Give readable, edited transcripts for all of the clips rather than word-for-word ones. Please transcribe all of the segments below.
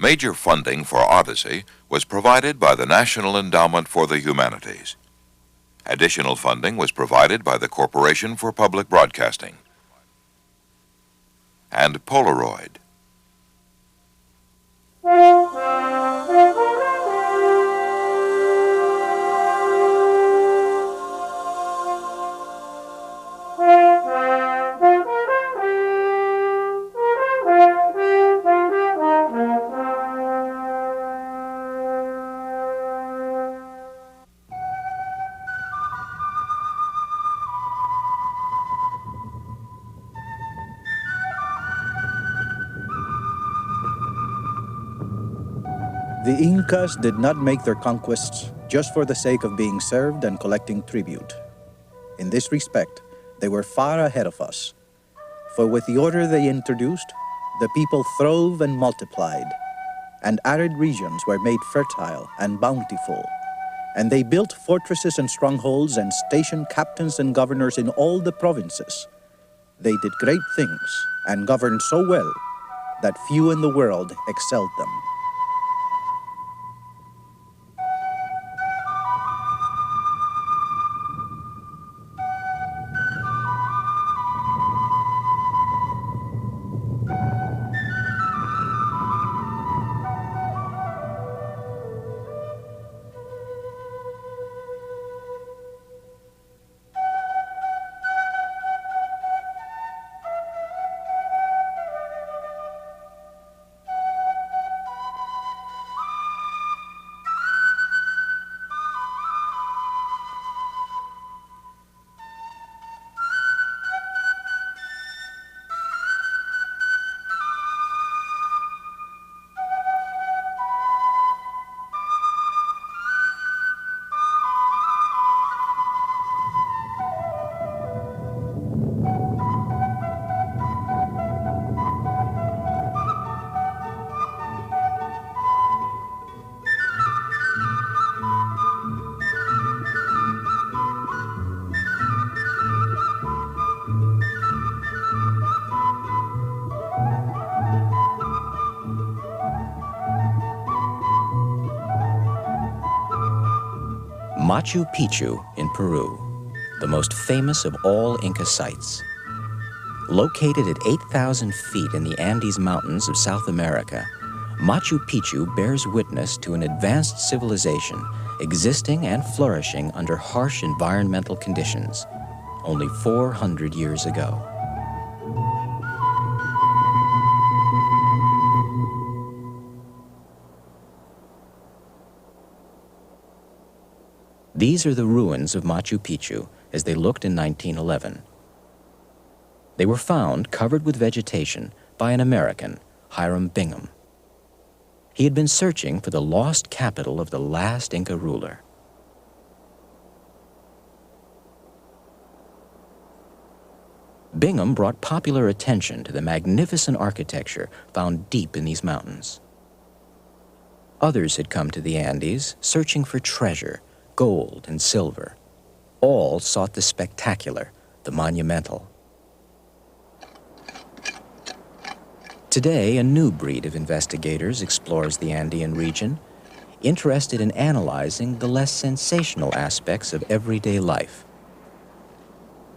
Major funding for Odyssey was provided by the National Endowment for the Humanities. Additional funding was provided by the Corporation for Public Broadcasting and Polaroid. The Incas did not make their conquests just for the sake of being served and collecting tribute. In this respect, they were far ahead of us. For with the order they introduced, the people throve and multiplied, and arid regions were made fertile and bountiful. And they built fortresses and strongholds and stationed captains and governors in all the provinces. They did great things and governed so well that few in the world excelled them. Machu Picchu in Peru, the most famous of all Inca sites. Located at 8,000 feet in the Andes Mountains of South America, Machu Picchu bears witness to an advanced civilization existing and flourishing under harsh environmental conditions only 400 years ago. These are the ruins of Machu Picchu as they looked in 1911. They were found covered with vegetation by an American, Hiram Bingham. He had been searching for the lost capital of the last Inca ruler. Bingham brought popular attention to the magnificent architecture found deep in these mountains. Others had come to the Andes searching for treasure, gold and silver. All sought the spectacular, the monumental. Today, a new breed of investigators explores the Andean region, interested in analyzing the less sensational aspects of everyday life,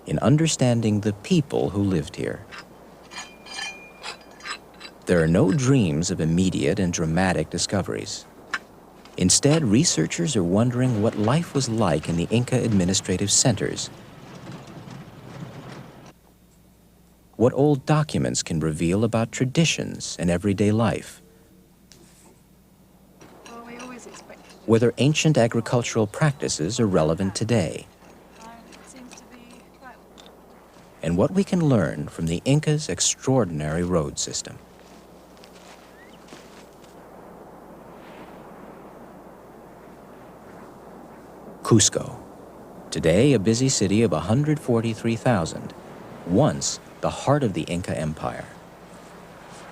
in understanding the people who lived here. There are no dreams of immediate and dramatic discoveries. Instead, researchers are wondering what life was like in the Inca administrative centers, what old documents can reveal about traditions and everyday life, whether ancient agricultural practices are relevant today, and what we can learn from the Inca's extraordinary road system. Cusco, today a busy city of 143,000, once the heart of the Inca Empire.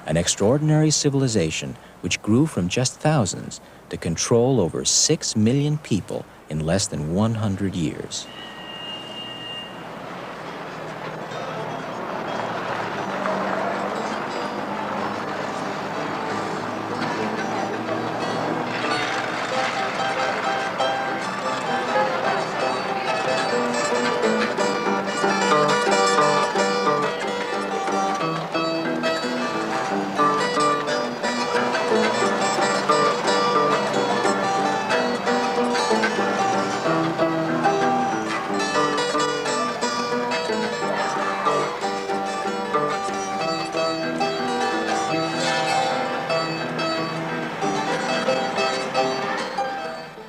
An extraordinary civilization which grew from just thousands to control over 6 million people in less than 100 years.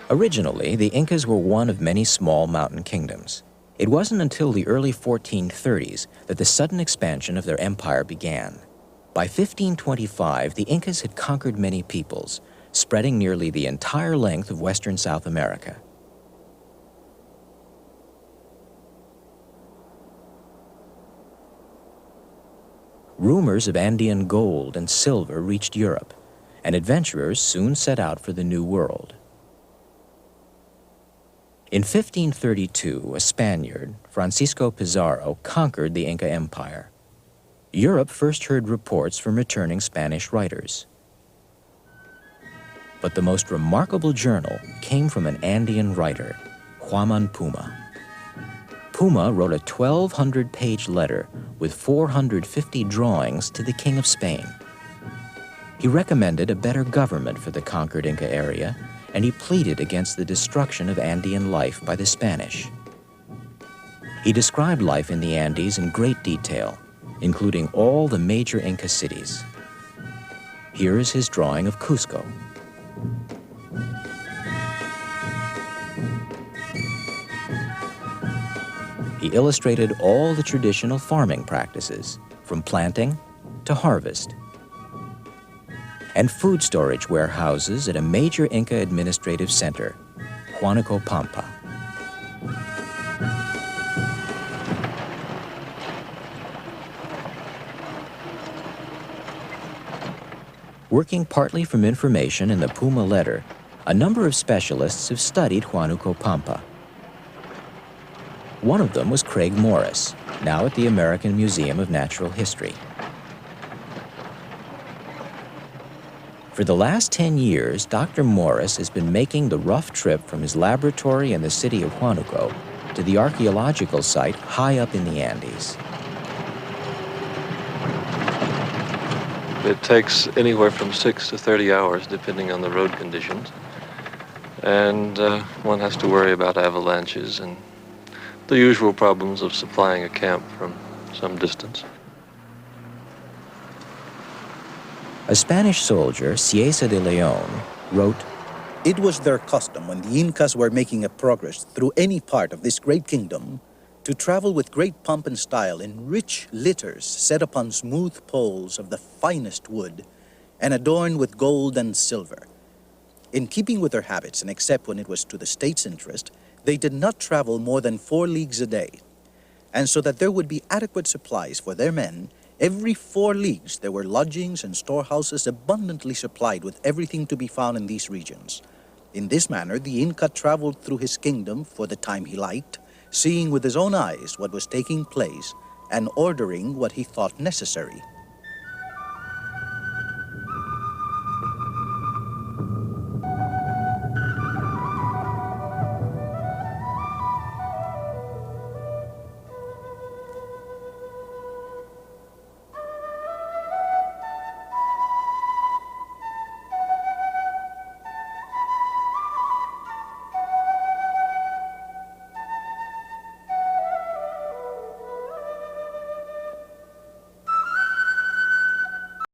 Originally, the Incas were one of many small mountain kingdoms. It wasn't until the early 1430s that the sudden expansion of their empire began. By 1525, the Incas had conquered many peoples, spreading nearly the entire length of western South America. Rumors of Andean gold and silver reached Europe, and adventurers soon set out for the New World. In 1532, a Spaniard, Francisco Pizarro, conquered the Inca Empire. Europe first heard reports from returning Spanish writers. But the most remarkable journal came from an Andean writer, Juan Puma. Puma wrote a 1,200-page letter with 450 drawings to the King of Spain. He recommended a better government for the conquered Inca area, and he pleaded against the destruction of Andean life by the Spanish. He described life in the Andes in great detail, including all the major Inca cities. Here is his drawing of Cusco. He illustrated all the traditional farming practices, from planting to harvest, and food storage warehouses at a major Inca administrative center, Huánuco Pampa. Working partly from information in the Puma letter, a number of specialists have studied Huánuco Pampa. One of them was Craig Morris, now at the American Museum of Natural History. For the last 10 years, Dr. Morris has been making the rough trip from his laboratory in the city of Huánuco to the archaeological site high up in the Andes. It takes anywhere from 6 to 30 hours, depending on the road conditions. And one has to worry about avalanches and the usual problems of supplying a camp from some distance. A Spanish soldier, Cieza de León, wrote, It was their custom when the Incas were making a progress through any part of this great kingdom to travel with great pomp and style in rich litters set upon smooth poles of the finest wood and adorned with gold and silver. In keeping with their habits, and except when it was to the state's interest, they did not travel more than 4 leagues a day. And so that there would be adequate supplies for their men, every 4 leagues there were lodgings and storehouses abundantly supplied with everything to be found in these regions. In this manner, the Inca traveled through his kingdom for the time he liked, seeing with his own eyes what was taking place and ordering what he thought necessary.